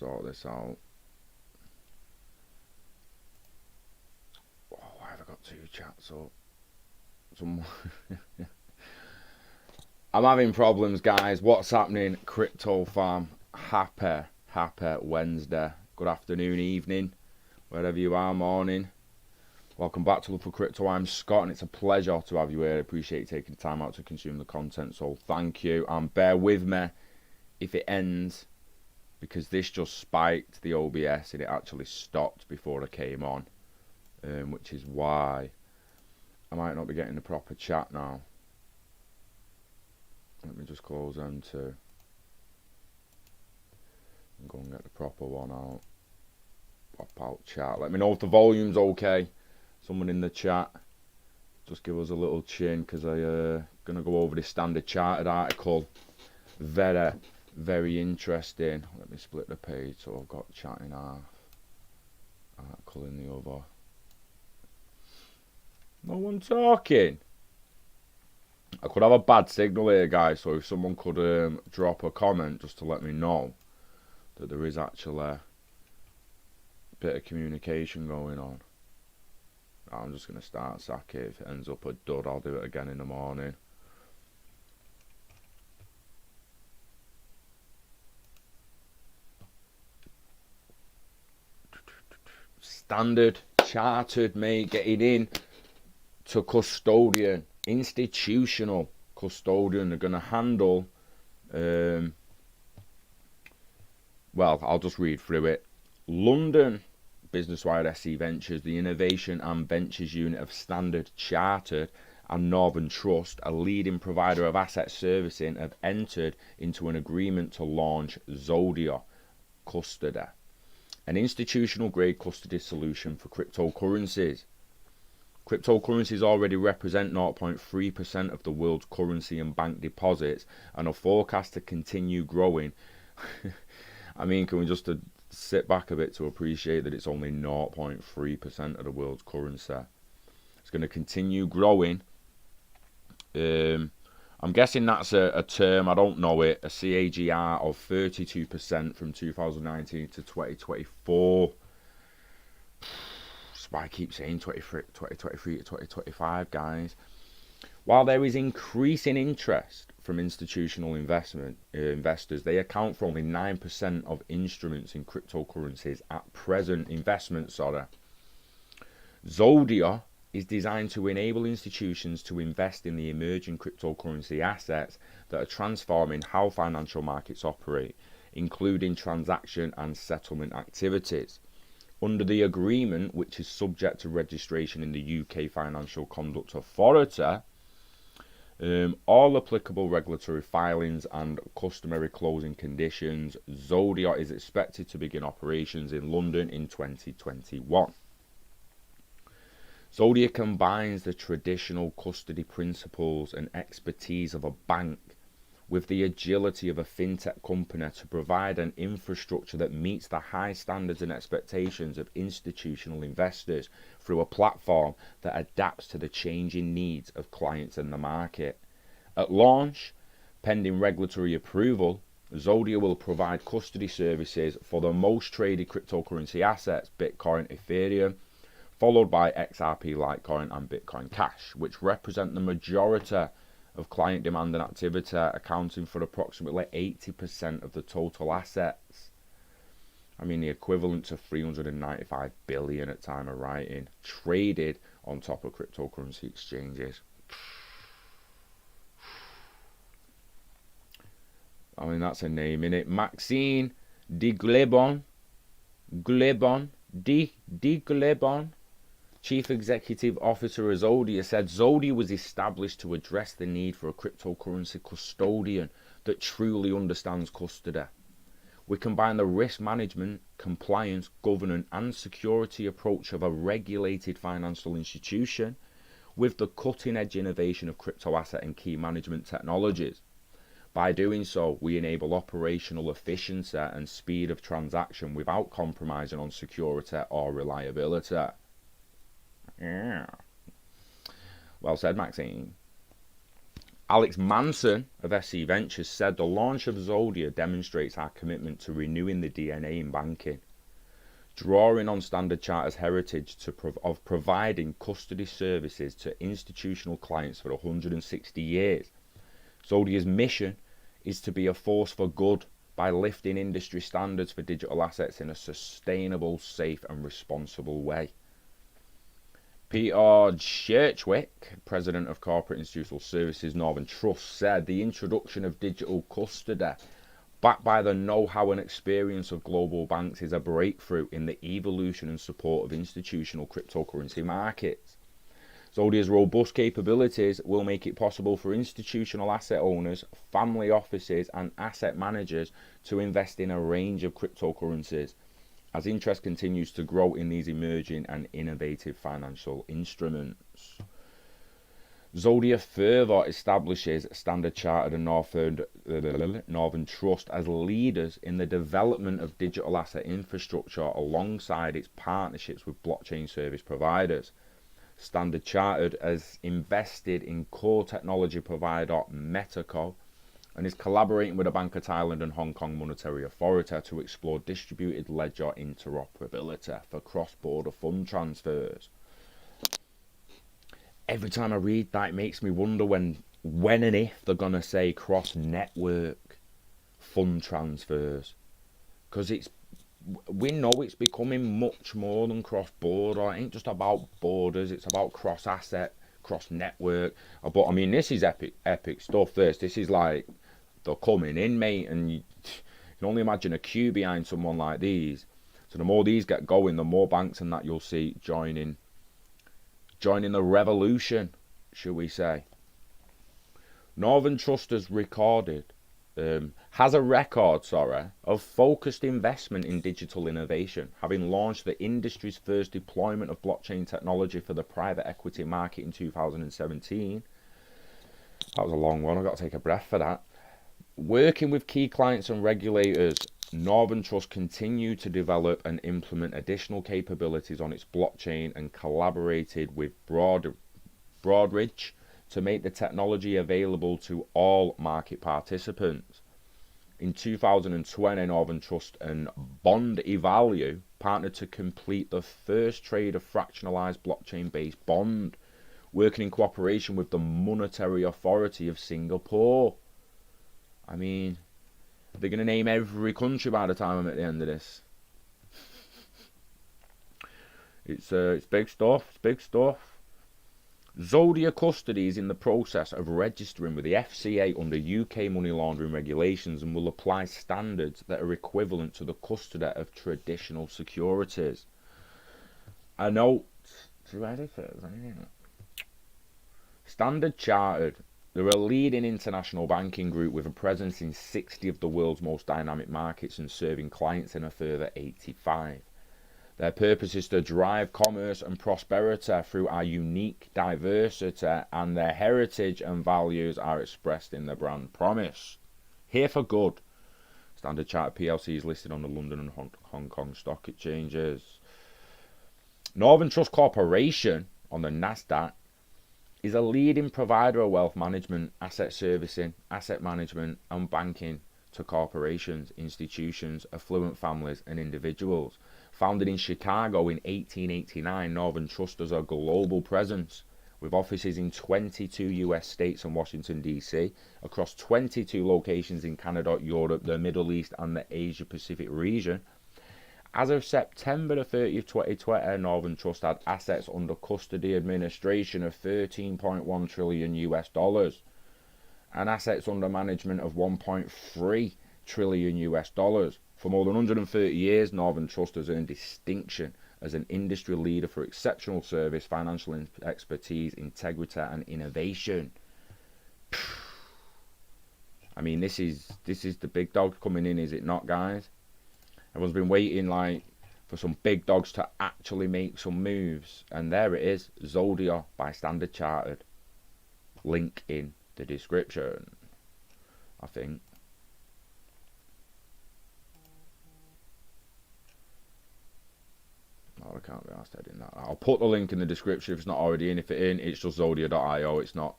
sort this out. Oh, why have I got two chats up? I'm having problems, guys. What's happening? Crypto Farm. Happy Wednesday. Good afternoon, evening, wherever you are, morning. Welcome back to Love for Crypto. I'm Scott, and it's a pleasure to have you here. I appreciate you taking the time out to consume the content, so thank you. And bear with me if it ends, because this just spiked the OBS and it actually stopped before I came on, which is why I might not be getting the proper chat now. Let me just close them two and go and get the proper one out. Pop out chat. Let me know if the volume's okay. Someone in the chat, just give us a little chin, because I'm going to go over this Standard Chartered article. Very interesting. Let me split the page so I've got chat in half, article in the other. No one talking. I could have a bad signal here, guys, so if someone could drop a comment just to let me know that there is actually a bit of communication going on. I'm just going to start sack it. If it ends up a dud, I'll do it again in the morning. Standard Chartered, mate, getting in to Custodian. Institutional Custodian. They're going to handle, well, I'll just read through it. London Business-wide SC Ventures, the Innovation and Ventures Unit of Standard Chartered and Northern Trust, a leading provider of asset servicing, have entered into an agreement to launch Zodia Custody, an institutional-grade custody solution for cryptocurrencies. Cryptocurrencies already represent 0.3% of the world's currency and bank deposits and are forecast to continue growing. I mean, can we just sit back a bit to appreciate that it's only 0.3% of the world's currency? It's going to continue growing. I'm guessing that's a term, I don't know it, a CAGR of 32% from 2019 to 2024. That's why I keep saying 2023 to 2025, guys. While there is increasing interest from institutional investors, they account for only 9% of instruments in cryptocurrencies at present. Zodia is designed to enable institutions to invest in the emerging cryptocurrency assets that are transforming how financial markets operate, including transaction and settlement activities. Under the agreement, which is subject to registration in the UK Financial Conduct Authority, all applicable regulatory filings and customary closing conditions, Zodia is expected to begin operations in London in 2021. Zodia combines the traditional custody principles and expertise of a bank with the agility of a fintech company to provide an infrastructure that meets the high standards and expectations of institutional investors through a platform that adapts to the changing needs of clients in the market. At launch, pending regulatory approval, Zodia will provide custody services for the most traded cryptocurrency assets, Bitcoin, Ethereum, followed by XRP, Litecoin and Bitcoin Cash, which represent the majority of client demand and activity, accounting for approximately 80% of the total assets. I mean, the equivalent to 395 billion at time of writing, traded on top of cryptocurrency exchanges. I mean, that's a name, innit? Maxine de Glebon, Chief Executive Officer of Zodia, said Zodia was established to address the need for a cryptocurrency custodian that truly understands custody. We combine the risk management, compliance, governance and security approach of a regulated financial institution with the cutting-edge innovation of crypto asset and key management technologies. By doing so, we enable operational efficiency and speed of transaction without compromising on security or reliability. Yeah. Well said, Maxine. Alex Manson of SC Ventures said the launch of Zodia demonstrates our commitment to renewing the DNA in banking, drawing on Standard Chartered's heritage of providing custody services to institutional clients for 160 years. Zodia's mission is to be a force for good by lifting industry standards for digital assets in a sustainable, safe and responsible way. Peter Churchwick, President of Corporate Institutional Services Northern Trust, said the introduction of digital custody, backed by the know-how and experience of global banks, is a breakthrough in the evolution and support of institutional cryptocurrency markets. Zodia's robust capabilities will make it possible for institutional asset owners, family offices and asset managers to invest in a range of cryptocurrencies as interest continues to grow in these emerging and innovative financial instruments. Zodia further establishes Standard Chartered and Northern Trust as leaders in the development of digital asset infrastructure alongside its partnerships with blockchain service providers. Standard Chartered has invested in core technology provider Metaco and is collaborating with the Bank of Thailand and Hong Kong Monetary Authority to explore distributed ledger interoperability for cross-border fund transfers. Every time I read that, it makes me wonder when and if they're going to say cross-network fund transfers. Because we know it's becoming much more than cross-border. It ain't just about borders, it's about cross-asset, cross-network. But I mean, this is epic stuff. This is like, they're coming in, mate, and you can only imagine a queue behind someone like these. So the more these get going, the more banks and that you'll see joining the revolution, shall we say. Northern Trust has a record of focused investment in digital innovation, having launched the industry's first deployment of blockchain technology for the private equity market in 2017. That was a long one, I've got to take a breath for that. Working with key clients and regulators, Northern Trust continued to develop and implement additional capabilities on its blockchain and collaborated with Broadridge to make the technology available to all market participants. In 2020, Northern Trust and Bond Evalue partnered to complete the first trade of fractionalized blockchain-based bond, working in cooperation with the Monetary Authority of Singapore. I mean, they're going to name every country by the time I'm at the end of this. It's big stuff. It's big stuff. Zodia Custody is in the process of registering with the FCA under UK money laundering regulations and will apply standards that are equivalent to the custody of traditional securities. A note to editors. Standard Chartered, they're a leading international banking group with a presence in 60 of the world's most dynamic markets and serving clients in a further 85. Their purpose is to drive commerce and prosperity through our unique diversity, and their heritage and values are expressed in their brand promise. Here for good. Standard Chartered PLC is listed on the London and Hong Kong stock exchanges. Northern Trust Corporation on the Nasdaq is a leading provider of wealth management, asset servicing, asset management and banking to corporations, institutions, affluent families and individuals. Founded in Chicago in 1889, Northern Trust has a global presence with offices in 22 US states and Washington DC, across 22 locations in Canada, Europe, the Middle East and the Asia Pacific region. As of September the 30th, 2020, Northern Trust had assets under custody administration of $13.1 trillion US dollars and assets under management of $1.3 trillion US dollars. For more than 130 years, Northern Trust has earned distinction as an industry leader for exceptional service, financial expertise, integrity and innovation. I mean, this is the big dog coming in, is it not, guys? Everyone's been waiting for some big dogs to actually make some moves, and there it is, Zodia by Standard Chartered. Link in the description, I think. Oh, I can't be asked editing that. I'll put the link in the description if it's not already in. If it's in, it's just Zodia.io. It's not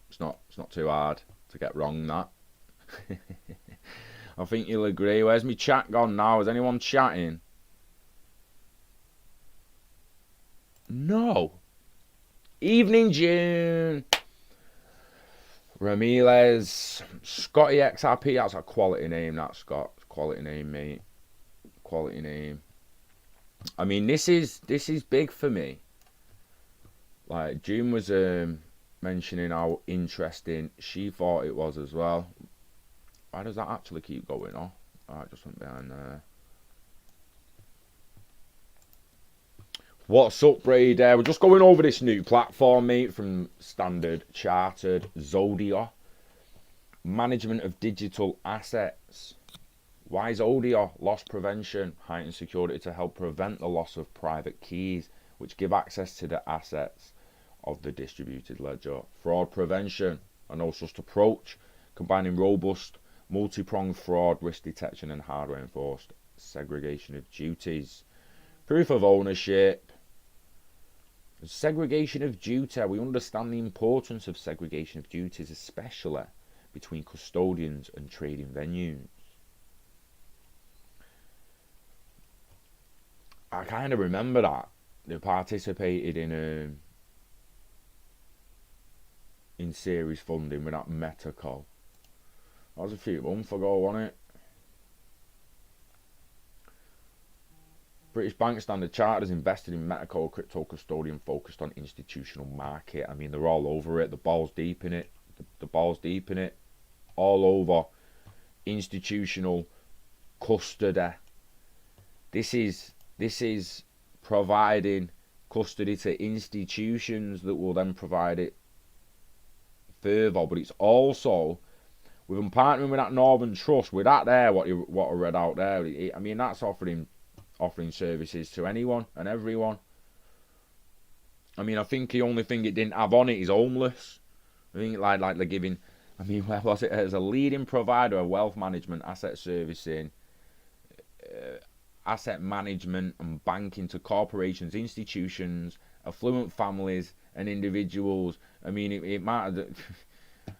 too hard to get wrong, that. I think you'll agree. Where's my chat gone now? Is anyone chatting? No. Evening June. Ramirez. Scotty XRP. That's a quality name, that, Scott. Quality name, mate. Quality name. I mean, this is big for me. Like, June was mentioning how interesting she thought it was as well. Why does that actually keep going on? Oh, I just went behind there. What's up, Brady? We're just going over this new platform, mate, from Standard Chartered. Zodia. Management of digital assets. Why Zodia? Loss prevention. Heightened security to help prevent the loss of private keys, which give access to the assets of the distributed ledger. Fraud prevention. A no-trust approach, combining robust multi-pronged fraud, risk detection and hardware enforced segregation of duties. Proof of ownership. Segregation of duty. We understand the importance of segregation of duties, especially between custodians and trading venues. I kind of remember that. They participated in series funding with that Metaco. That was a few months ago, wasn't it? British Bank Standard Chartered has invested in Metaco, crypto custodian focused on institutional market. I mean, they're all over it. The ball's deep in it. The ball's deep in it. All over. Institutional custody. This is providing custody to institutions that will then provide it further. But it's also, with them partnering with that Northern Trust, with that there, what I read out there, I mean, that's offering services to anyone and everyone. I mean, I think the only thing it didn't have on it is homeless. I think like they're giving, I mean, where was it? As a leading provider of wealth management, asset servicing, asset management and banking to corporations, institutions, affluent families and individuals. I mean, it mattered.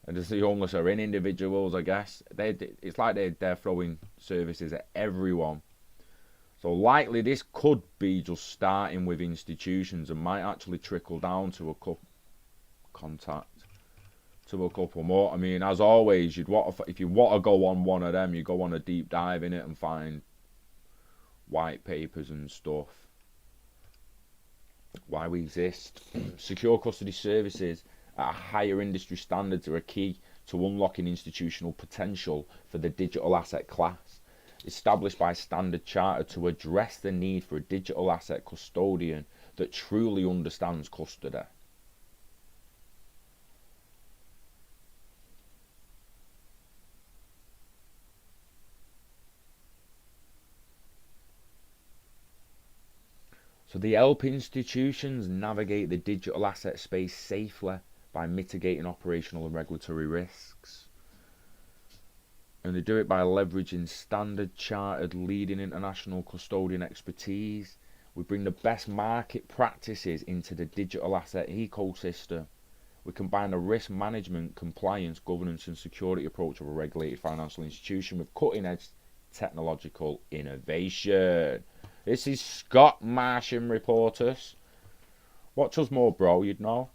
And the homeless are in individuals, I guess. It's like they're throwing services at everyone. So likely this could be just starting with institutions and might actually trickle down to a couple more. I mean, as always, if you want to go on one of them, you go on a deep dive in it and find white papers and stuff. Why we exist. Secure custody services at higher industry standards are a key to unlocking institutional potential for the digital asset class. Established by Standard Chartered to address the need for a digital asset custodian that truly understands custody. So they help institutions navigate the digital asset space safely by mitigating operational and regulatory risks. And they do it by leveraging Standard Chartered leading international custodian expertise. We bring the best market practices into the digital asset ecosystem. We combine the risk management, compliance, governance and security approach of a regulated financial institution with cutting-edge technological innovation. This is Scott Martian Reporters. Watch us more, bro, you'd know.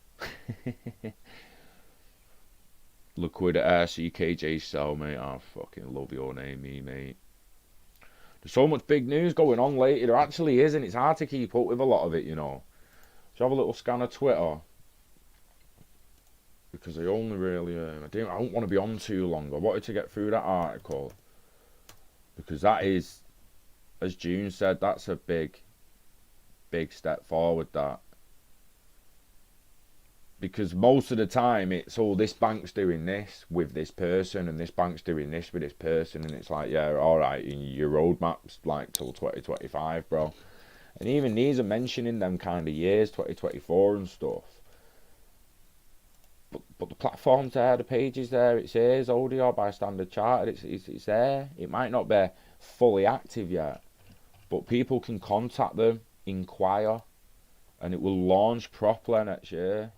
Liqwid at CKJ Cell, mate. I fucking love your name, mate. There's so much big news going on lately. There actually is, and it's hard to keep up with a lot of it, you know. So have a little scan of Twitter. Because I only really, I don't want to be on too long. I wanted to get through that article. Because that is, as June said, that's a big step forward, that. Because most of the time it's, oh, this bank's doing this with this person and this bank's doing this with this person, and it's like, yeah, alright, your roadmap's like till 2025, bro. And even these are mentioning them kind of years, 2024 and stuff. But the platform's there, the page is there, it says ODR by Standard Chartered, it's there. It might not be fully active yet, but people can contact them, inquire, and it will launch properly next year,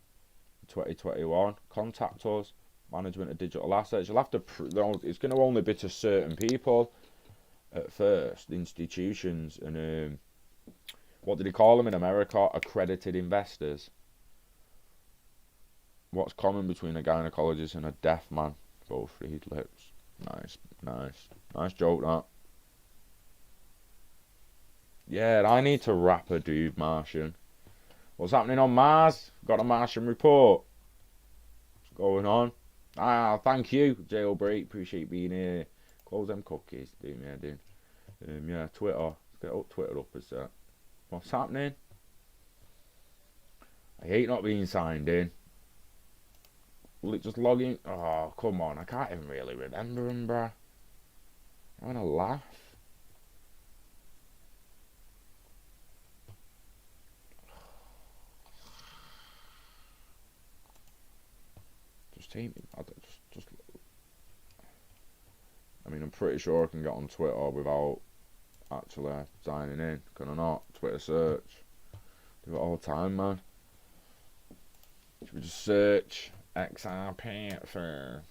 2021. Contact us, management of digital assets. You'll have to, it's going to only be to certain people at first, institutions, and what did he call them in America? Accredited investors. What's common between a gynecologist and a deaf man? Both read lips. Nice joke, that. Yeah, I need to rap a dude, Martian. What's happening on Mars? Got a Martian report. What's going on? Thank you, Jailbreak. Appreciate being here. Close them cookies. Yeah, Twitter. Let's get up Twitter up as that. What's happening? I hate not being signed in. Will it just log in? Oh, come on. I can't even really remember them, bruh. I'm gonna laugh. Just take me. I mean, I'm pretty sure I can get on Twitter without actually signing in. Can I not? Twitter search. Do it all the time, man. Should we just search XRP at first?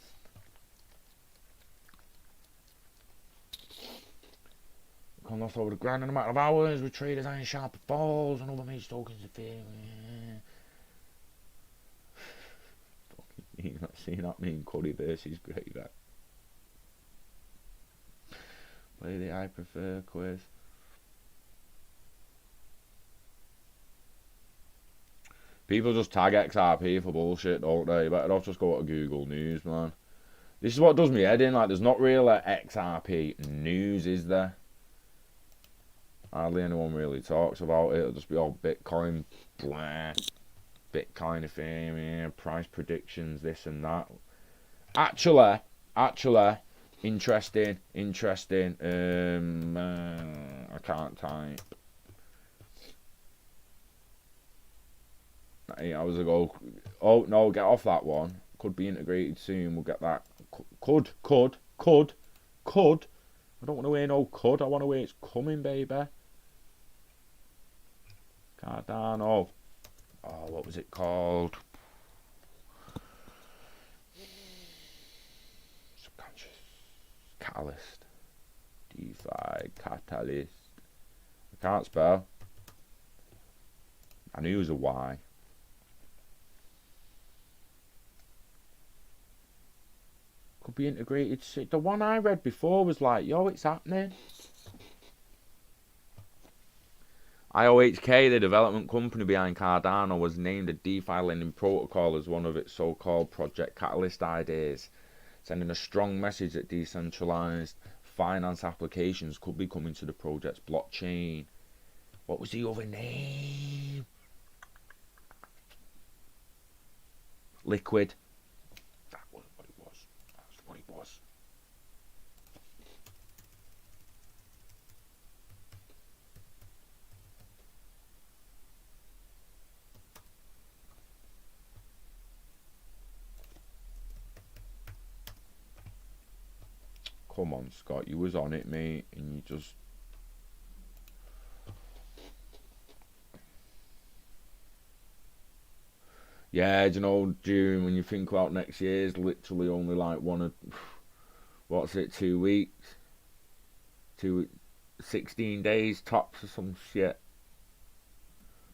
Come lost over the grand in a matter of hours with traders eyeing sharp falls and other major tokens of fear. Fucking not seeing that mean Cuddy versus Great. Play the I prefer quiz. People just tag XRP for bullshit, don't they? You better not just go to Google News, man. This is what does me head in. Like, there's not really XRP news, is there? Hardly anyone really talks about it. It'll just be all Bitcoin, blah. Bitcoin Ethereum, price predictions, this and that. Actually, interesting. I can't type. 8 hours ago. Oh no, get off that one. Could be integrated soon. We'll get that. Could. I don't want to hear no could. I want to hear it's coming, baby. Cardano. Oh, what was it called? Subconscious. Catalyst. DeFi. Catalyst. I can't spell. I knew it was a Y. Could be integrated. The one I read before was like, yo, it's happening. IOHK, the development company behind Cardano, was named a DeFi lending protocol as one of its so-called Project Catalyst ideas, sending a strong message that decentralized finance applications could be coming to the project's blockchain. What was the other name? Liqwid. That was what it was. That's what it was. Come on, Scott, you was on it, mate, and you just... Yeah, do you know, June, when you think about next year, it's literally only like 2 weeks? 16 days tops or some shit.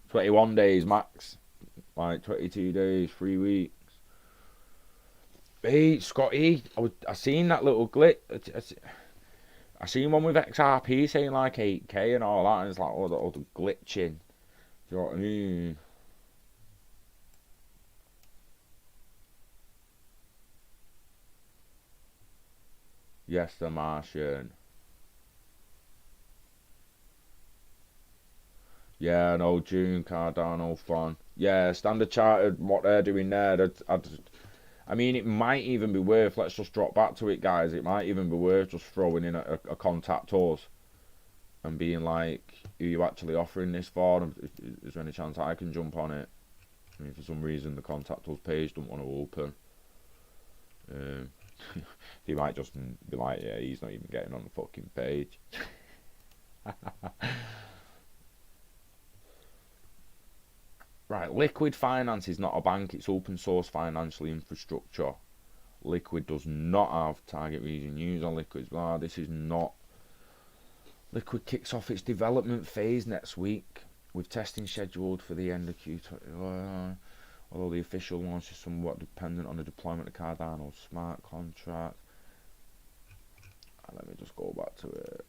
21 days max. Like 22 days, 3 weeks. Hey, Scotty, I seen that little glitch. I seen one with XRP saying like 8k and all that, and it's like, all the glitching. Do you know what I mean? Yes, the Martian. Yeah, no, June, Cardano, fun. Yeah, Standard Chartered, what they're doing there, I mean, it might even be worth, let's just drop back to it, guys. It might even be worth just throwing in a contact us and being like, who are you actually offering this for? Is there any chance I can jump on it? I mean, for some reason, the contact us page don't want to open. They might just be like, yeah, he's not even getting on the fucking page. Right, Liquid Finance is not a bank, it's open source financial infrastructure. Liquid does not have target region use on Liquid's. This is not. Liquid kicks off its development phase next week, with testing scheduled for the end of Q2. Although the official launch is somewhat dependent on the deployment of Cardano smart contracts. Let me just go back to it.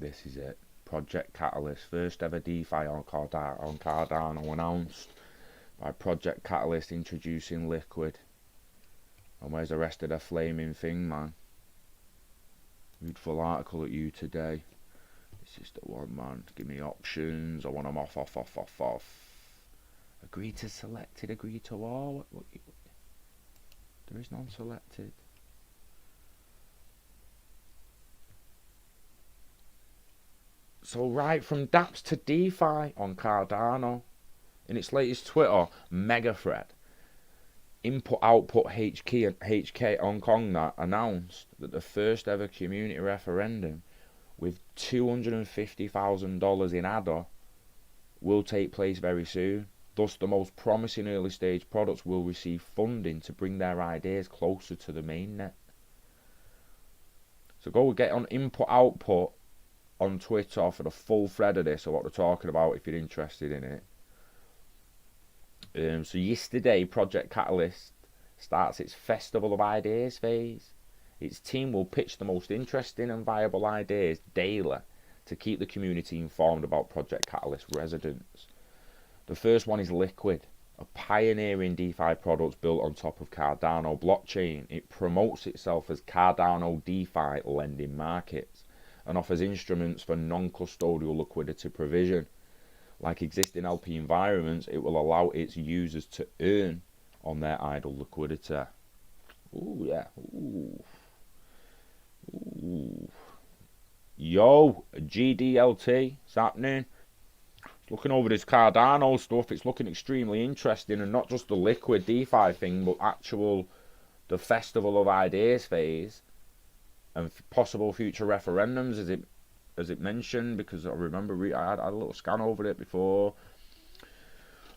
This is it. Project Catalyst, first ever DeFi on Cardano announced by Project Catalyst introducing Liquid. And where's the rest of the flaming thing, man? Read full article at you today. This is the one, man. Give me options. I want them off. Agree to selected, agree to all. What? There is none selected. So right from dApps to DeFi on Cardano. In its latest Twitter mega thread, Input-Output HK Hong Kong that announced that the first ever community referendum with $250,000 in ADA will take place very soon. Thus, the most promising early stage products will receive funding to bring their ideas closer to the mainnet. So go get on Input-Output on Twitter for the full thread of this, or what they're talking about if you're interested in it. So yesterday, Project Catalyst starts its Festival of Ideas phase. Its team will pitch the most interesting and viable ideas daily to keep the community informed about Project Catalyst residents. The first one is Liquid, a pioneering DeFi product built on top of Cardano blockchain. It promotes itself as Cardano DeFi lending markets and offers instruments for non-custodial liquidity provision. Like existing LP environments, it will allow its users to earn on their idle liquidity. Ooh, yeah. Ooh. Yo, GDLT, it's happening. Looking over this Cardano stuff, it's looking extremely interesting, and not just the Liquid DeFi thing, but the Festival of Ideas phase and possible future referendums, as it mentioned, because I remember I had a little scan over it before.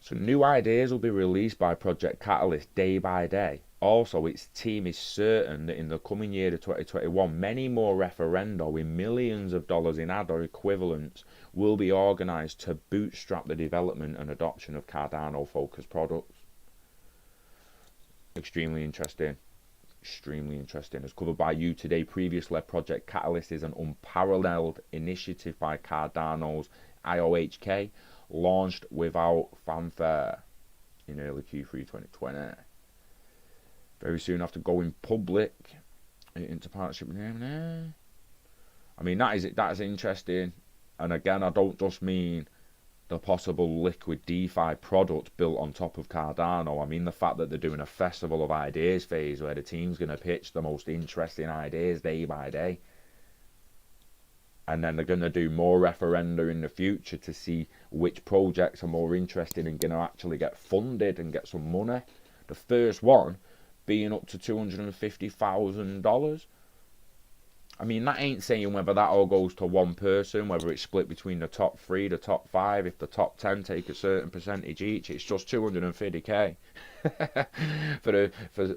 So new ideas will be released by Project Catalyst day by day. Also, its team is certain that in the coming year of 2021, many more referenda with millions of dollars in ADA equivalents will be organised to bootstrap the development and adoption of Cardano-focused products. Extremely interesting. As covered by you today previously, Project Catalyst is an unparalleled initiative by Cardano's IOHK, launched without fanfare in early Q3 2020. Very soon after going public into partnership with them. I mean, that is interesting. And again, I don't just mean the possible Liquid DeFi product built on top of Cardano. I mean the fact that they're doing a Festival of Ideas phase where the team's going to pitch the most interesting ideas day by day. And then they're going to do more referenda in the future to see which projects are more interesting and going to actually get funded and get some money. The first one being up to $250,000. I mean, that ain't saying whether that all goes to one person, whether it's split between the top 3, the top 5, if the top 10 take a certain percentage each. It's just $250k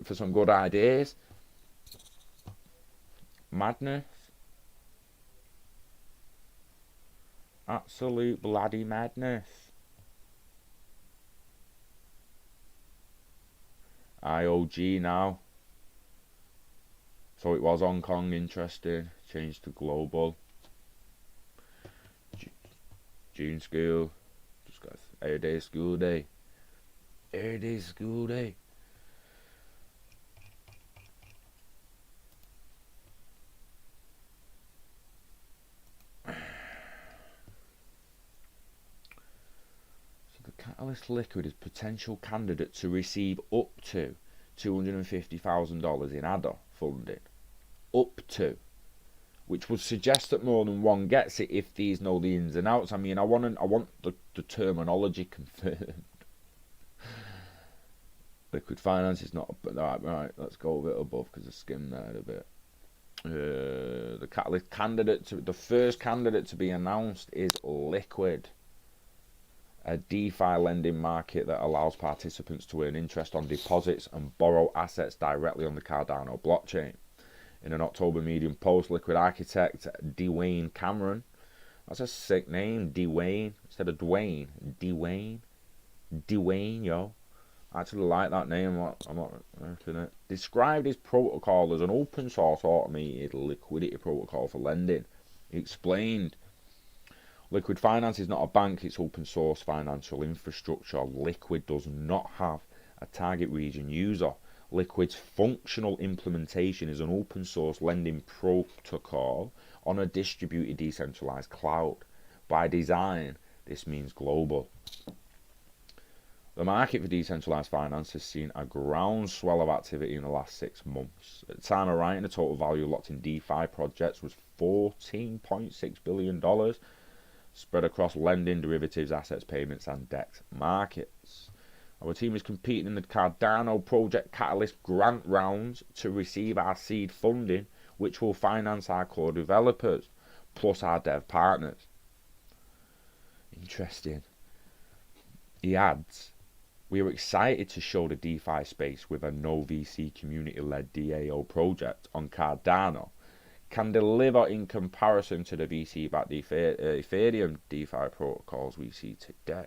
for some good ideas. Madness. Absolute bloody madness. IOG now. So it was Hong Kong interesting, changed to global. June school, just got every day school day. Every day school day. So the Catalyst Liquid is potential candidate to receive up to $250,000 in ADA funding. Up to. Which would suggest that more than one gets it if these know the ins and outs. I mean, I want the terminology confirmed. Liquid finance is not... Right, let's go a bit above because I skimmed there a bit. The catalyst candidate, the first candidate to be announced is Liqwid, a DeFi lending market that allows participants to earn interest on deposits and borrow assets directly on the Cardano blockchain. In an October Medium post, Liqwid architect Dwayne Cameron, that's a sick name, Dwayne, instead of Dwayne, Dwayne, yo. I actually like that name. I'm not working it. Described his protocol as an open source automated liquidity protocol for lending. He explained, Liquid Finance is not a bank, it's open source financial infrastructure. Liquid does not have a target region user. Liquid's functional implementation is an open source lending protocol on a distributed decentralized cloud. By design, this means global. The market for decentralized finance has seen a groundswell of activity in the last 6 months. At the time of writing, the total value locked in DeFi projects was $14.6 billion, spread across lending, derivatives, assets, payments, and DEX markets. Our team is competing in the Cardano Project Catalyst grant rounds to receive our seed funding, which will finance our core developers, plus our dev partners. Interesting. He adds, we are excited to show the DeFi space with a no VC community-led DAO project on Cardano can deliver in comparison to the VC-backed Ethereum DeFi protocols we see today.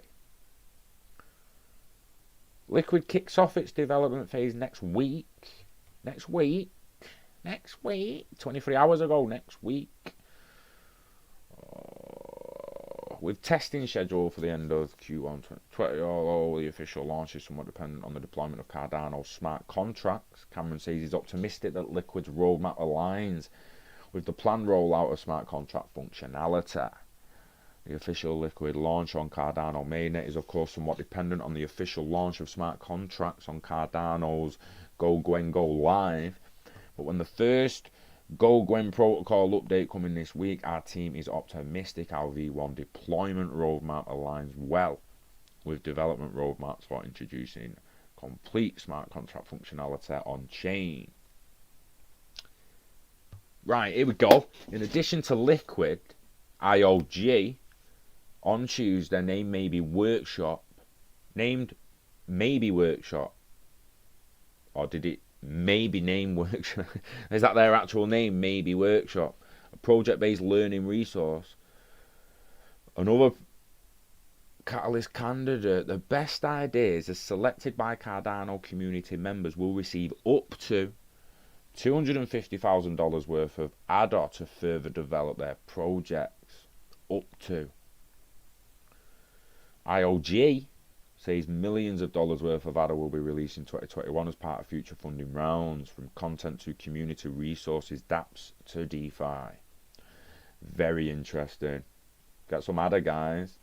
Liqwid kicks off its development phase next week. 23 hours ago, next week. With testing scheduled for the end of Q1 2020, although the official launch is somewhat dependent on the deployment of Cardano smart contracts. Cameron says he's optimistic that Liquid's roadmap aligns with the planned rollout of smart contract functionality. The official Liquid launch on Cardano mainnet is of course somewhat dependent on the official launch of smart contracts on Cardano's Go Live. But when the first Gwen protocol update coming this week, our team is optimistic our V1 deployment roadmap aligns well with development roadmaps for introducing complete smart contract functionality on chain. Right, here we go. In addition to Liqwid, IOG on Tuesday named Maybe Workshop, or did it maybe name Workshop? Is that their actual name, Maybe Workshop? A project-based learning resource. Another Catalyst candidate. The best ideas as selected by Cardano community members will receive up to $250,000 worth of ADA to further develop their projects. Up to. IOG says millions of dollars worth of ADA will be released in 2021 as part of future funding rounds, from content to community resources, dApps to DeFi. Very interesting. Get some ADA, guys.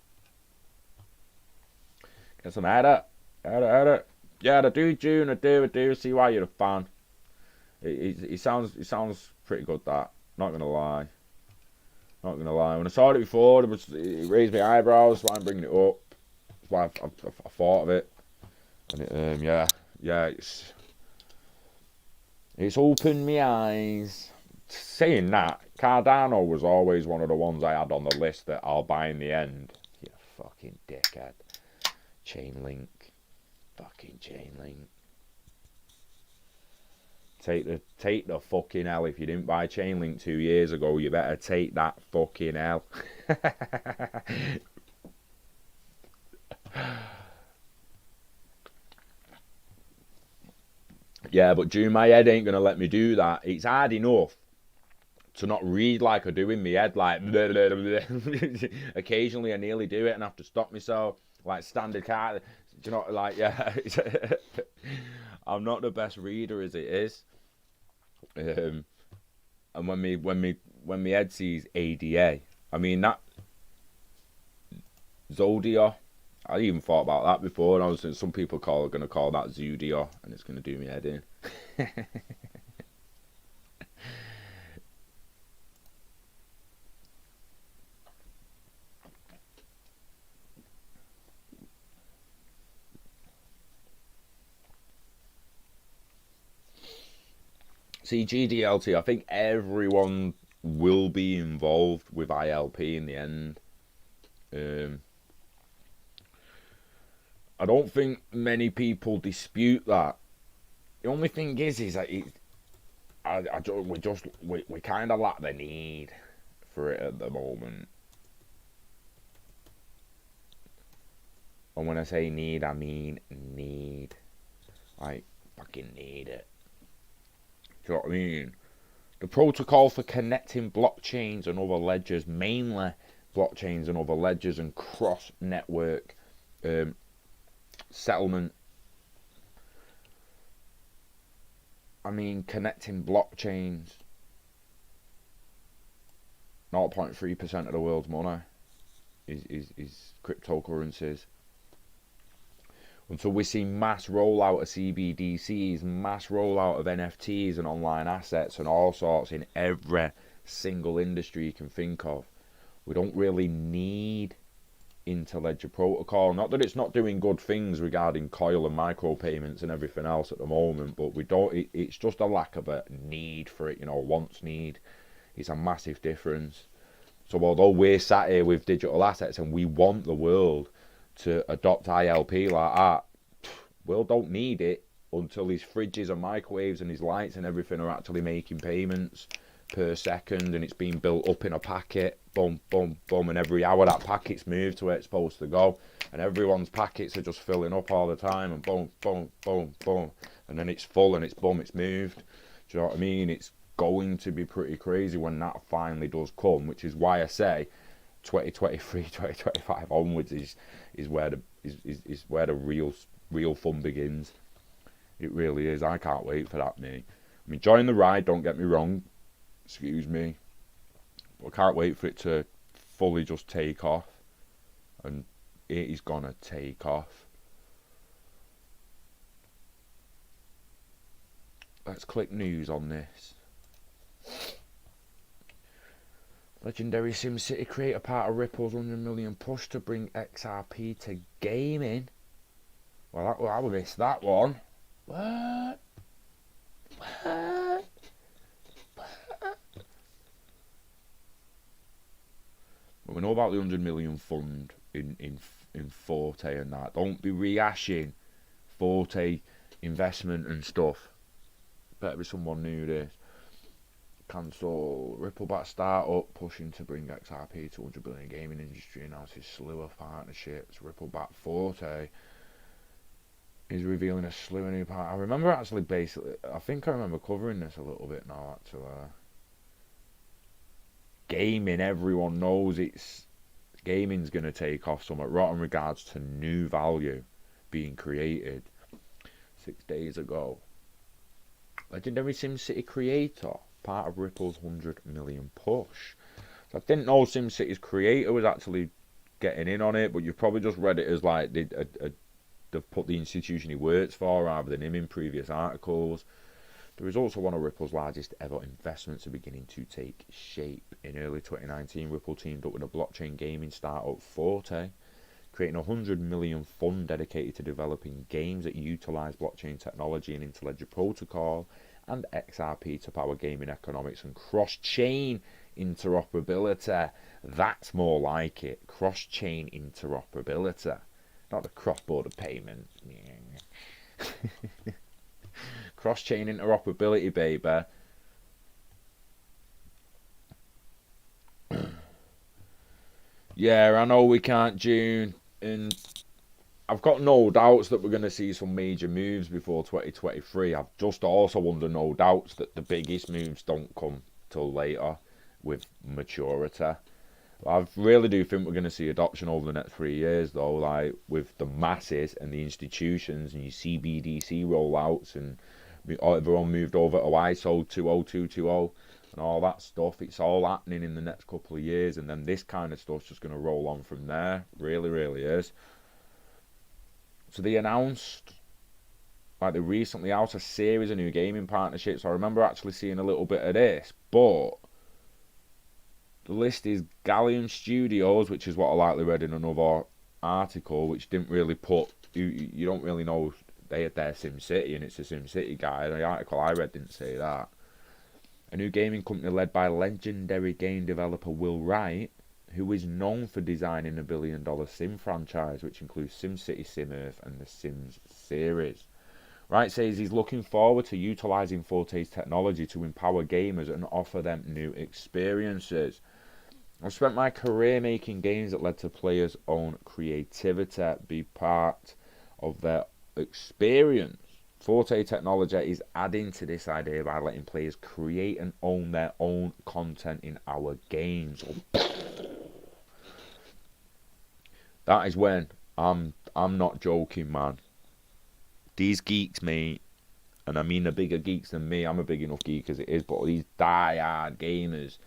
Get some ADA. ADA. Yeah, I do, June. I do. See why you're a fan. It sounds pretty good, that. Not gonna lie. When I saw it before, it raised my eyebrows. That's why I'm bringing it up. That's why I thought of it. And it's opened my eyes. Saying that, Cardano was always one of the ones I had on the list that I'll buy in the end. You fucking dickhead. Chainlink. Fucking Chainlink. Take the fucking L. If you didn't buy Chainlink 2 years ago, you better take that fucking L. Yeah, but June, my head ain't gonna let me do that. It's hard enough to not read like I do in my head, like occasionally I nearly do it and have to stop myself, like standard card. Do you know, like, yeah. I'm not the best reader as it is. And when my head sees ADA, I mean that Zodia, I even thought about that before, and I was some people are going to call that Zodia, and it's going to do me head in. See, GDLT, I think everyone will be involved with ILP in the end. I don't think many people dispute that. The only thing is that we kind of lack the need for it at the moment. And when I say need, I mean need. Like, fucking need it. Do you know what I mean? The protocol for connecting blockchains and other ledgers, mainly blockchains and other ledgers, and cross-network settlement. I mean, connecting blockchains. 0.3% of the world's money is cryptocurrencies. Until we see mass rollout of CBDCs, mass rollout of NFTs and online assets and all sorts in every single industry you can think of, we don't really need Interledger protocol. Not that it's not doing good things regarding coil and micropayments and everything else at the moment, but we don't. It's just a lack of a need for it. Wants need. It's a massive difference. So although we're sat here with digital assets and we want the world to adopt ILP like that, world don't need it until his fridges and microwaves and his lights and everything are actually making payments per second, and it's being built up in a packet, boom, boom, boom, and every hour that packet's moved to where it's supposed to go, and everyone's packets are just filling up all the time, and boom, boom, boom, boom, and then it's full and it's boom, it's moved. Do you know what I mean? It's going to be pretty crazy when that finally does come, which is why I say 2023, 2025 onwards is where the real fun begins. It really is. I can't wait for that, mate. I'm enjoying the ride, don't get me wrong. Excuse me. But I can't wait for it to fully just take off. And it is gonna take off. Let's click news on this. Legendary SimCity creator part of Ripple's 100 million push to bring XRP to gaming. Well, I missed that one. What? Well, we know about the 100 million fund in Forte and that. Don't be rehashing Forte investment and stuff. Better be someone new this. Cancel Rippleback startup pushing to bring XRP to 100 billion gaming industry, announces slew of partnerships. Rippleback Forte is revealing a slew of new partners. I remember actually I think I remember covering this a little bit now actually. Gaming, everyone knows gaming's going to take off somewhat right in regards to new value being created. 6 days ago, legendary SimCity creator, part of Ripple's 100 million push. So I didn't know SimCity's creator was actually getting in on it, but you've probably just read it as like they've put the institution he works for rather than him in previous articles. The results of one of Ripple's largest ever investments are beginning to take shape. In early 2019, Ripple teamed up with a blockchain gaming startup Forte, creating a 100 million fund dedicated to developing games that utilise blockchain technology and Interledger protocol and XRP to power gaming economics and cross-chain interoperability. That's more like it. Cross-chain interoperability. Not the cross-border payment. Cross-chain interoperability, baby. Yeah, I know we can't June, and I've got no doubts that we're going to see some major moves before 2023. I've just also under no doubts that the biggest moves don't come till later with maturity. I really do think we're going to see adoption over the next 3 years, though, like with the masses and the institutions and your CBDC rollouts, and everyone moved over to ISO 20220 and all that stuff. It's all happening in the next couple of years, and then this kind of stuff's just going to roll on from there. Really, really is. So they announced, like they recently out a series of new gaming partnerships. I remember actually seeing a little bit of this, but the list is Gallium Studios, which is what I likely read in another article, which didn't really put, you don't really know they had their SimCity, and it's a SimCity guy. The article I read didn't say that. A new gaming company led by legendary game developer Will Wright, who is known for designing a billion-dollar Sim franchise, which includes SimCity, SimEarth, and the Sims series. Wright says he's looking forward to utilising Forte's technology to empower gamers and offer them new experiences. I've spent my career making games that led to players' own creativity be part of their experience. Forte Technology is adding to this idea by letting players create and own their own content in our games. That is when I'm not joking, man. These geeks, mate, and I mean the bigger geeks than me. I'm a big enough geek as it is, but these die-hard gamers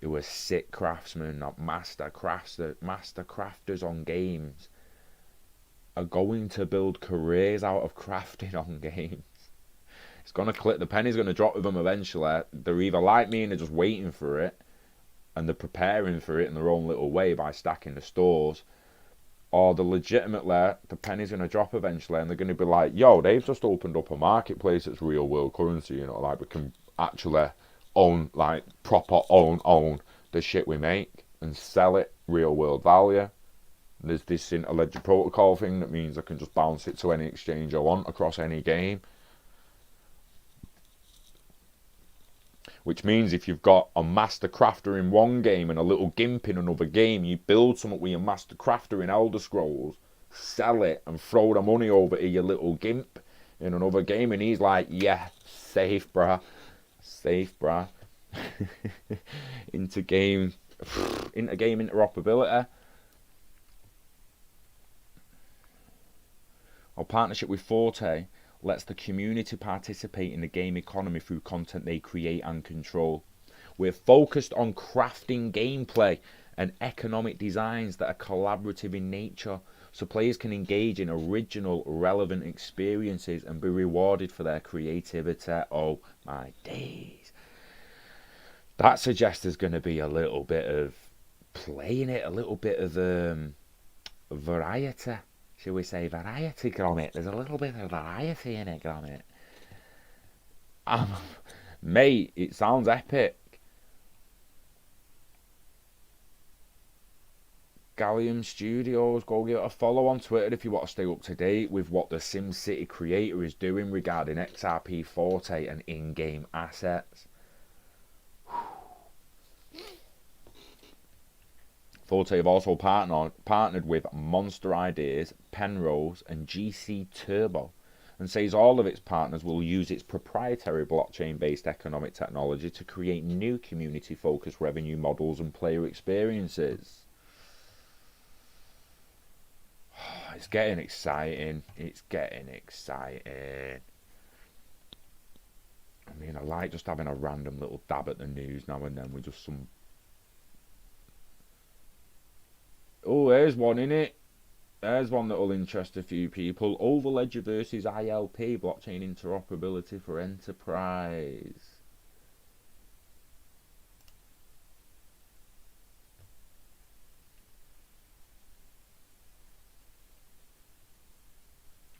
who are sick craftsmen, not master crafters on games, are going to build careers out of crafting on games. It's gonna click. The penny's gonna drop with them eventually. They're either like me and they're just waiting for it, and they're preparing for it in their own little way by stacking the stores, or they're legitimately, the penny's gonna drop eventually, and they're gonna be like, "Yo, they've just opened up a marketplace that's real world currency. You know, like we can actually own, like proper own the shit we make and sell it real world value." There's this Interoperability protocol thing that means I can just bounce it to any exchange I want across any game. Which means if you've got a master crafter in one game and a little gimp in another game, you build something with your master crafter in Elder Scrolls, sell it and throw the money over to your little gimp in another game, and he's like, yeah, safe bruh. Into game interoperability. Our partnership with Forte lets the community participate in the game economy through content they create and control. We're focused on crafting gameplay and economic designs that are collaborative in nature, so players can engage in original, relevant experiences and be rewarded for their creativity. Oh my days. That suggests there's going to be a little bit of playing it, a little bit of variety. Shall we say variety, Gromit? There's a little bit of variety in it, Gromit. Mate, it sounds epic. Gallium Studios, go give it a follow on Twitter if you want to stay up to date with what the SimCity creator is doing regarding XRP Forte and in-game assets. Forte have also partnered with Monster Ideas, Penrose and GC Turbo, and says all of its partners will use its proprietary blockchain-based economic technology to create new community-focused revenue models and player experiences. It's getting exciting. I mean, I like just having a random little dab at the news now and then with just some... Oh, there's one in it. There's one that will interest a few people. Overledger versus ILP, blockchain interoperability for enterprise.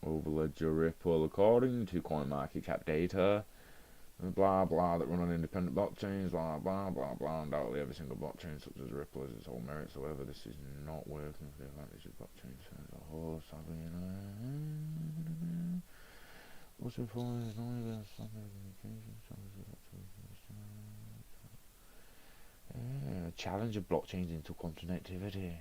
Overledger Ripple, according to CoinMarketCap data, blah blah, that run on independent blockchains, blah blah blah blah. Undoubtedly, every single blockchain, such as Ripple, has its own merits. However, this is not working for the advantage of blockchains as a whole. Sadly, challenge of blockchains into connectivity.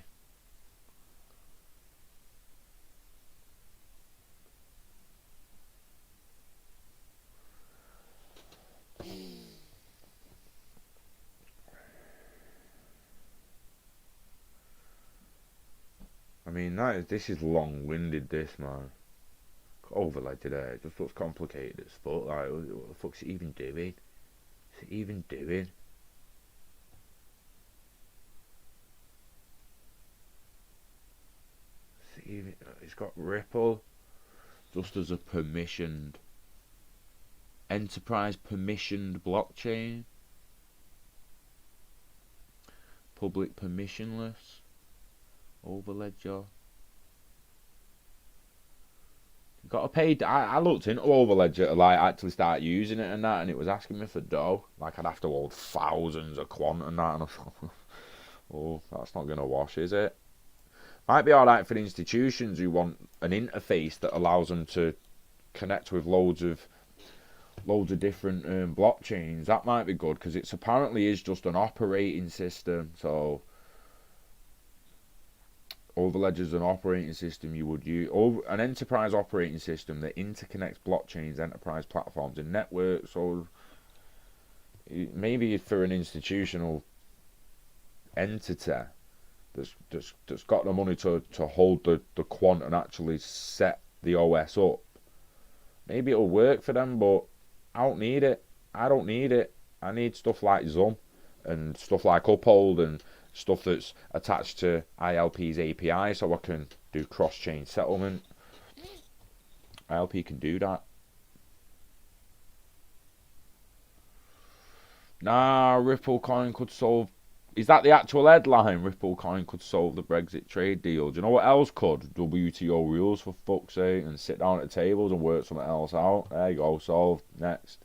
I mean, this is long-winded, this, man. Overledger there, it just looks complicated as fuck. Like, what the fuck's it even doing? What's it even doing? What's it It's got Ripple just as a permissioned enterprise permissioned blockchain. Public permissionless. Overledger. You got to pay. I looked into Overledger to like actually start using it and that, and it was asking me for dough. Like I'd have to hold thousands of quant and that, and I thought, oh, that's not gonna wash, is it? Might be alright for the institutions who want an interface that allows them to connect with loads of different blockchains. That might be good because it's apparently is just an operating system. So Overledger is an operating system you would use, an enterprise operating system that interconnects blockchains, enterprise platforms, and networks. So maybe for an institutional entity that's got the money to hold the quant and actually set the OS up, maybe it'll work for them. But I don't need it. I need stuff like Zoom and stuff like Uphold and stuff that's attached to ILP's API so I can do cross-chain settlement. ILP can do that. Nah, Ripple coin could solve... Is that the actual headline? Ripple coin could solve the Brexit trade deal. Do you know what else could? WTO rules, for fuck's sake, and sit down at the tables and work something else out. There you go, solved. Next.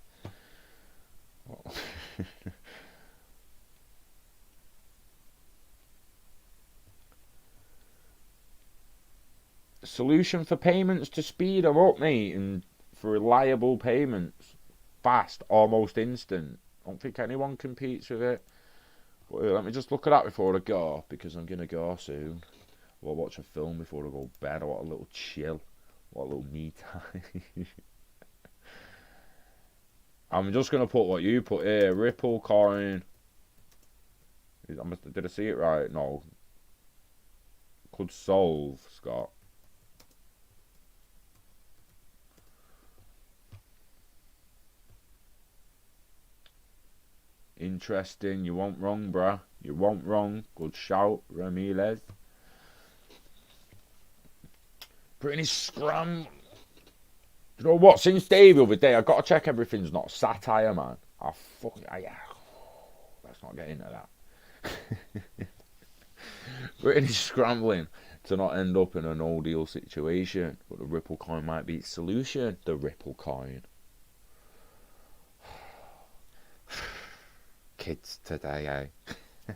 Solution for payments to speed them up, mate, and for reliable payments. Fast, almost instant. I don't think anyone competes with it. But let me just look at that before I go, because I'm going to go soon. We'll watch a film before I go to bed. I want a little chill. I want a little me time. I'm just going to put what you put here. Ripple coin. Did I see it right? No. Could solve, Scott. Interesting. You weren't wrong, bruh. You weren't wrong. Good shout, Ramirez. Pretty scram. You know what? Since Dave the other day, I've got to check everything's not satire, man. Let's not get into that. Pretty scrambling to not end up in a no deal situation. But the Ripple coin might be its solution. The Ripple coin. Kids today, eh?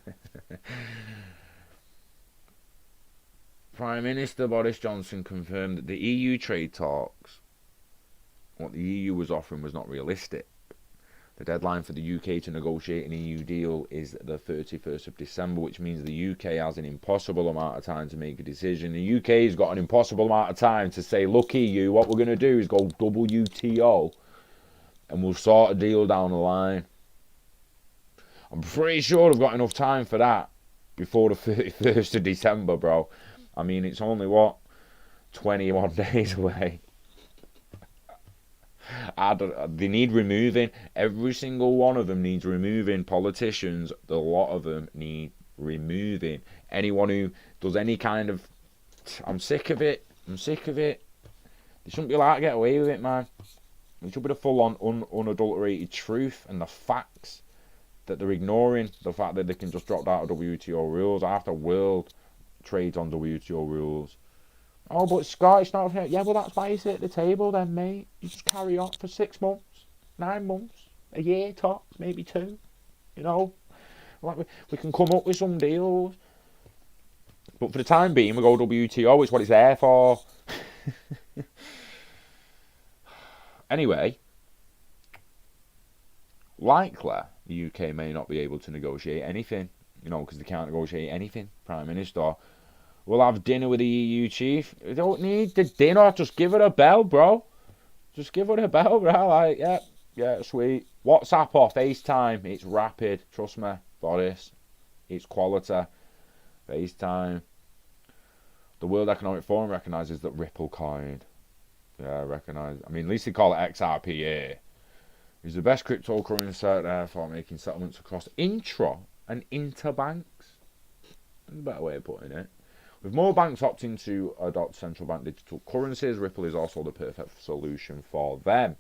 Prime Minister Boris Johnson confirmed that the EU trade talks, what the EU was offering, was not realistic. The deadline for the UK to negotiate an EU deal is the 31st of December, which means the UK has an impossible amount of time to make a decision. The UK's got an impossible amount of time to say, look, EU, what we're going to do is go WTO and we'll sort a deal down the line. I'm pretty sure I've got enough time for that before the 31st of December, bro. I mean, it's only, 21 days away. They need removing. Every single one of them needs removing. Politicians, a lot of them need removing. Anyone who does any kind of... I'm sick of it. They shouldn't be allowed to get away with it, man. It should be the full-on unadulterated truth and the facts. That they're ignoring the fact that they can just drop out of WTO rules after world trades on WTO rules. Oh, but Scott, it's not fair. Yeah, well, that's why you sit at the table then, mate. You just carry on for 6 months, 9 months, a year tops, maybe 2. You know, like we can come up with some deals. But for the time being, we go WTO. It's what it's there for. Anyway, likely the UK may not be able to negotiate anything, because they can't negotiate anything. Prime Minister will have dinner with the EU chief. You don't need the dinner, just give her a bell, bro. Just give her a bell, bro. Like, yeah, sweet. WhatsApp or FaceTime, it's rapid. Trust me, Boris. It's quality. FaceTime. The World Economic Forum recognises that Ripple coin. Yeah, recognise. I mean, at least they call it XRP. Is the best cryptocurrency out there for making settlements across intra and interbanks. That's a better way of putting it. With more banks opting to adopt central bank digital currencies, Ripple is also the perfect solution for them.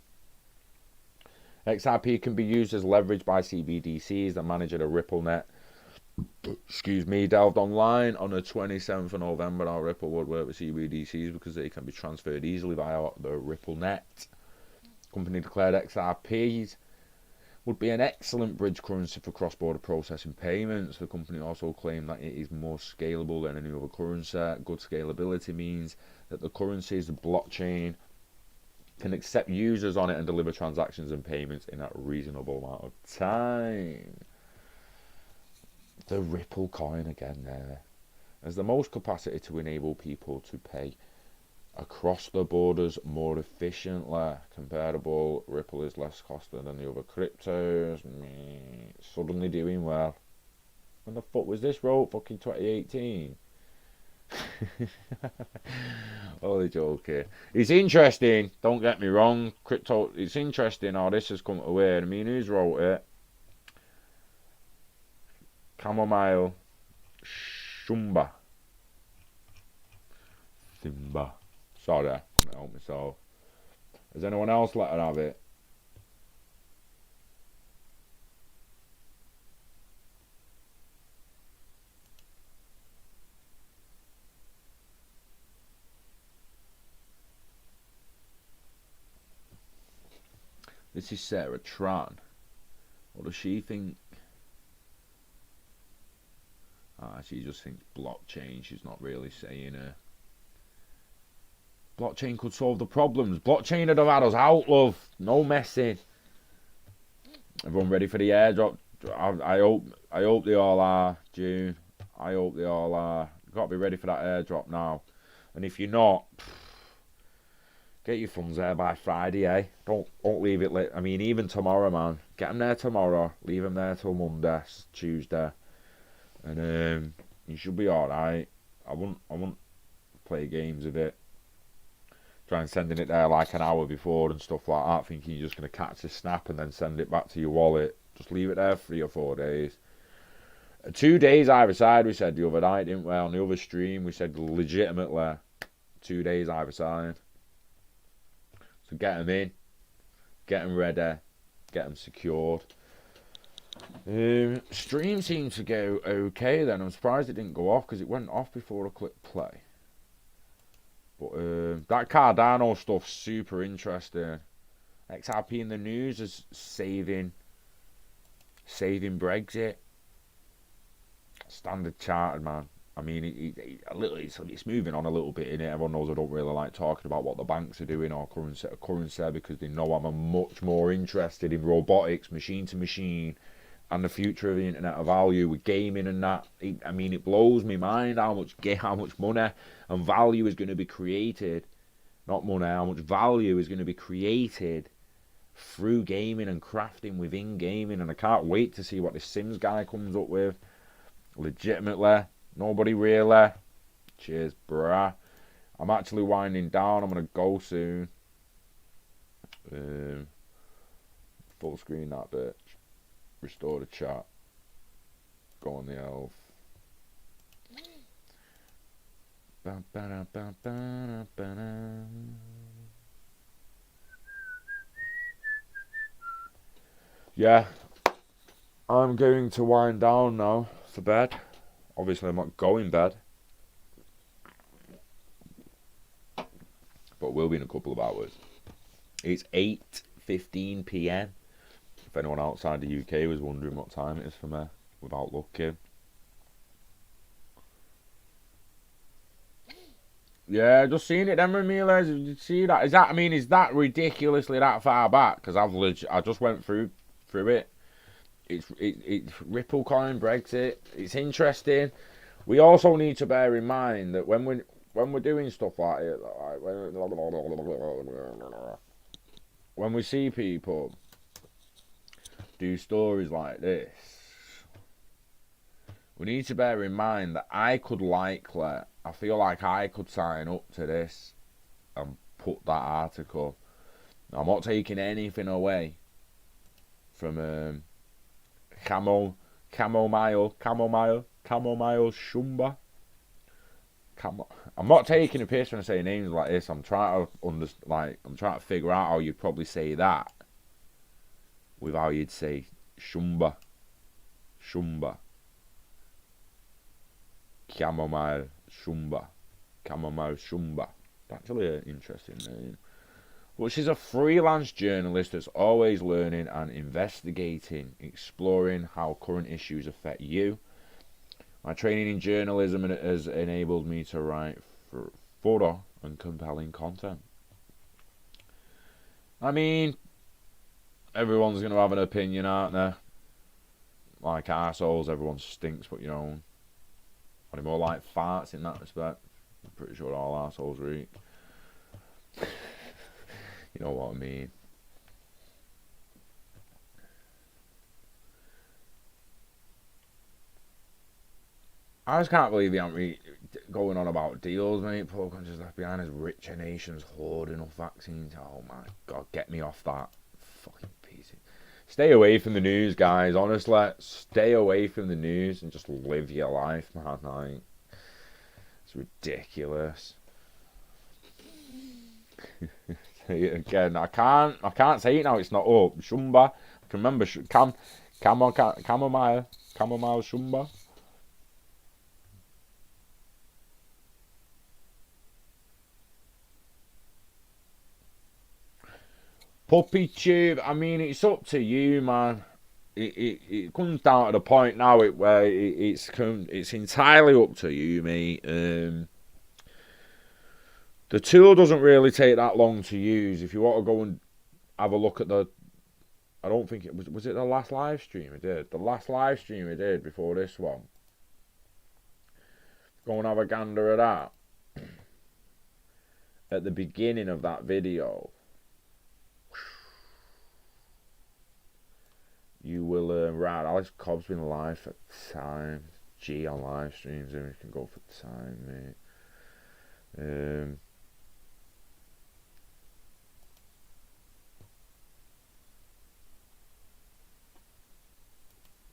XRP can be used as leverage by CBDCs that manage at a RippleNet. Delved online on the 27th of November how Ripple would work with CBDCs because they can be transferred easily via the RippleNet. Company declared XRPs would be an excellent bridge currency for cross-border processing payments. The company also claimed that it is more scalable than any other currency. Good scalability means that the currency's blockchain can accept users on it and deliver transactions and payments in a reasonable amount of time. The Ripple coin again there has the most capacity to enable people to pay across the borders more efficiently. Comparable, Ripple is less costly than the other cryptos. Suddenly doing well. When the fuck was this wrote? Fucking 2018. Holy joke here. It's interesting, don't get me wrong. Crypto, it's interesting how this has come to weird. I mean, who's wrote it? Chamomile Shumba. Simba. Sorry, I couldn't help myself. Has anyone else let her have it? This is Sarah Tran. What does she think? She just thinks blockchain. She's not really saying blockchain could solve the problems. Blockchain would have had us out, love. No messing. Everyone ready for the airdrop? I hope they all are, June. I hope they all are. You've got to be ready for that airdrop now. And if you're not, get your funds there by Friday, eh? Don't leave it late. I mean, even tomorrow, man. Get them there tomorrow. Leave them there till Monday, Tuesday. And you should be alright. I won't play games with it. Try and sending it there like an hour before and stuff like that, thinking you're just going to catch a snap and then send it back to your wallet. Just leave it there 3 or 4 days. 2 days either side, we said the other night, didn't we? On the other stream, we said legitimately 2 days either side. So get them in, get them ready, get them secured. Stream seemed to go okay then. I'm surprised it didn't go off because it went off before I clicked play. But that Cardano stuff's super interesting. XRP in the news is saving Brexit. Standard Chartered, man. I mean, it's moving on a little bit in it. Everyone knows I don't really like talking about what the banks are doing or currency because they know I'm much more interested in robotics, machine to machine, and the future of the Internet of Value with gaming and that. I mean, it blows my mind how much money and value is going to be created. Not money, how much value is going to be created through gaming and crafting within gaming. And I can't wait to see what this Sims guy comes up with. Legitimately, nobody really. Cheers, bruh. I'm actually winding down. I'm going to go soon. Full screen that bitch. Restore the chat. Go on the elf. Yeah, I'm going to wind down now for bed. Obviously, I'm not going bed, but we'll be in a couple of hours. It's 8:15 p.m. If anyone outside the UK was wondering what time it is for me, without looking. Yeah, just seen it then, Ramirez. Did you see that? Is that ridiculously that far back? Because I just went through it. It's Ripple coin, Brexit. It's interesting. We also need to bear in mind that when we're doing stuff like it, when we see people do stories like this, we need to bear in mind that I feel like I could sign up to this and put that article. I'm not taking anything away from Chamomile Shumba. I'm not taking a piss when I say names like this. I'm trying to figure out how you'd probably say that with how you'd say Shumba, chamomile Shumba. Actually, an interesting name. But she's a freelance journalist that's always learning and investigating, exploring how current issues affect you. My training in journalism has enabled me to write thorough and compelling content. I mean, everyone's going to have an opinion, aren't they? Like arseholes, everyone stinks but your own. Only more like farts in that respect. I'm pretty sure all arseholes are eat. You know what I mean. I just can't believe they aren't going on about deals, mate. Poor countries left behind as richer nations hoard enough vaccines. Oh my god, get me off that fucking piece. Stay away from the news, guys. Honestly, stay away from the news and just live your life, man. Like, it's ridiculous. Again, I can't say it now. It's not up. Shumba. I can remember chamomile Shumba. Puppy tube. I mean, it's up to you, man. It comes down to the point now where it's entirely up to you, mate. The tool doesn't really take that long to use. If you want to go and have a look at I don't think it was it the last live stream I did? The last live stream I did before this one. Go and have a gander at that. At the beginning of that video, you will learn. Right, Alex Cobb's been live for time. G on live streams, and we can go for time, mate.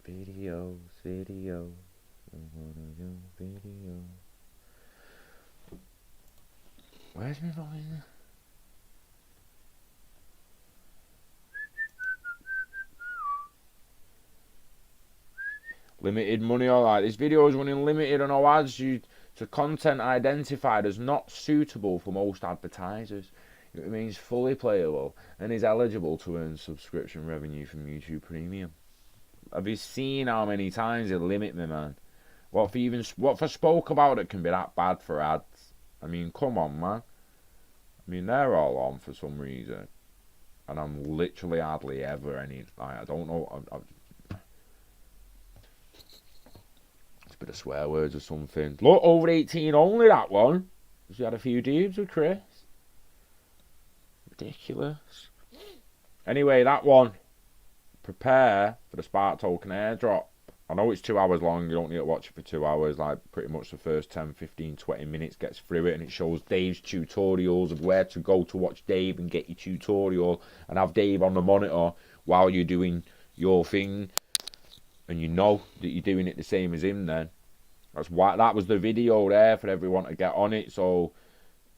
Videos. I wanna do video. Where's my volume? Limited money, alright. This video is running limited on no ads due to content identified as not suitable for most advertisers. It remains fully playable and is eligible to earn subscription revenue from YouTube Premium. Have you seen how many times they limit me, man? What for spoke about it can be that bad for ads? I mean, come on, man. I mean, they're all on for some reason, and I'm literally hardly ever any. I don't know. It's a bit of swear words or something. Look, over 18 only, that one. Because we had a few dudes with Chris. Ridiculous. Anyway, that one. Prepare for the Spark Token airdrop. I know it's 2 hours long. You don't need to watch it for 2 hours. Like, pretty much the first 10, 15, 20 minutes gets through it, and it shows Dave's tutorials of where to go to watch Dave and get your tutorial, and have Dave on the monitor while you're doing your thing, and you know that you're doing it the same as him. Then that's why that was the video there for everyone to get on it. So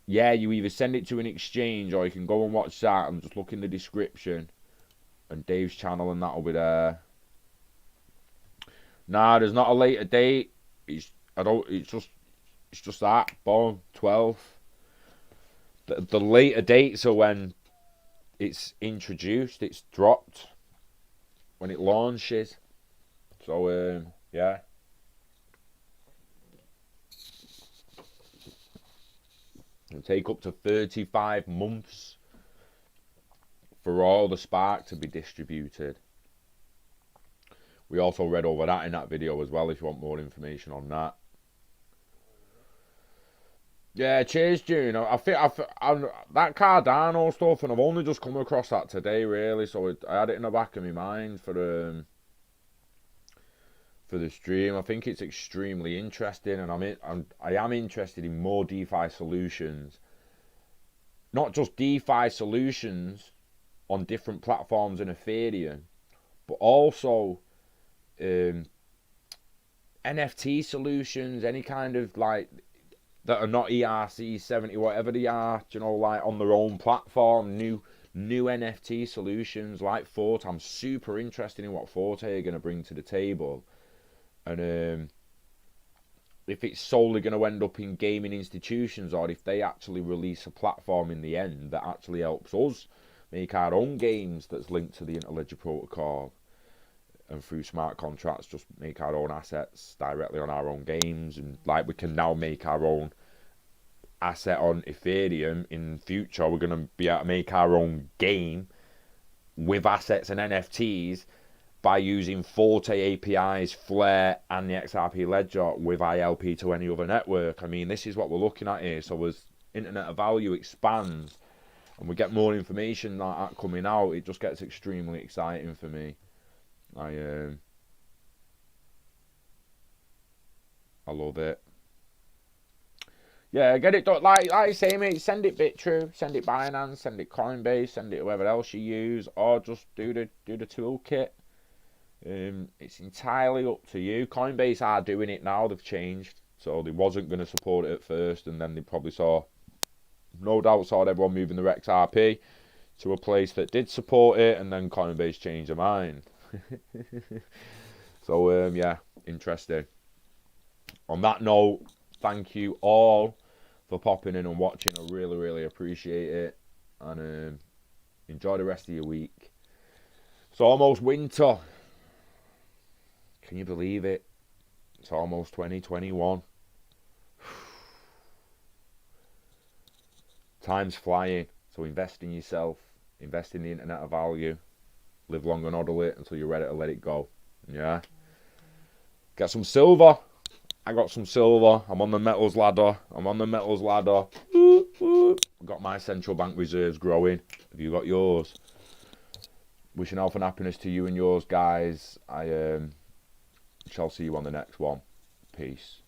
yeah, you either send it to an exchange or you can go and watch that and just look in the description. And Dave's channel, and that'll be there. Nah, there's not a later date. It's just that. Boom, 12th. The later dates are when it's introduced, it's dropped, when it launches. So yeah. It'll take up to 35 months for all the Spark to be distributed. We also read over that in that video as well if you want more information on that. Yeah, cheers, June. I think that Cardano stuff, and I've only just come across that today, really. So I had it in the back of my mind for the stream. I think it's extremely interesting, and I am interested in more DeFi solutions. Not just DeFi solutions on different platforms in Ethereum, but also NFT solutions, any kind of like that are not ERC 70, whatever they are, you know, like on their own platform, new NFT solutions like Forte. I'm super interested in what Forte are going to bring to the table. And if it's solely going to end up in gaming institutions, or if they actually release a platform in the end that actually helps us make our own games that's linked to the Interledger protocol, and through smart contracts just make our own assets directly on our own games. And like we can now make our own asset on Ethereum in future, we're going to be able to make our own game with assets and NFTs by using Forte APIs, Flare, and the XRP ledger with ILP to any other network. I mean, this is what we're looking at here. So as Internet of Value expands and we get more information like that coming out, it just gets extremely exciting for me. I love it. Yeah, get it done. Like I say, mate, send it Bitrue, send it Binance, send it Coinbase, send it whoever else you use, or just do the toolkit. It's entirely up to you. Coinbase are doing it now. They've changed, so they wasn't going to support it at first, and then they probably no doubt saw everyone moving their XRP to a place that did support it, and then Coinbase changed their mind. So yeah, interesting. On that note, thank you all for popping in and watching. I really appreciate it, and enjoy the rest of your week. It's almost winter. Can you believe it? It's almost 2021. Time's flying, so invest in yourself, invest in the Internet of Value, live long and hodl it until you're ready to let it go. Yeah. Get some silver. I got some silver. I'm on the metals ladder. Got my central bank reserves growing. Have you got yours? Wishing health and happiness to you and yours, guys. I shall see you on the next one. Peace.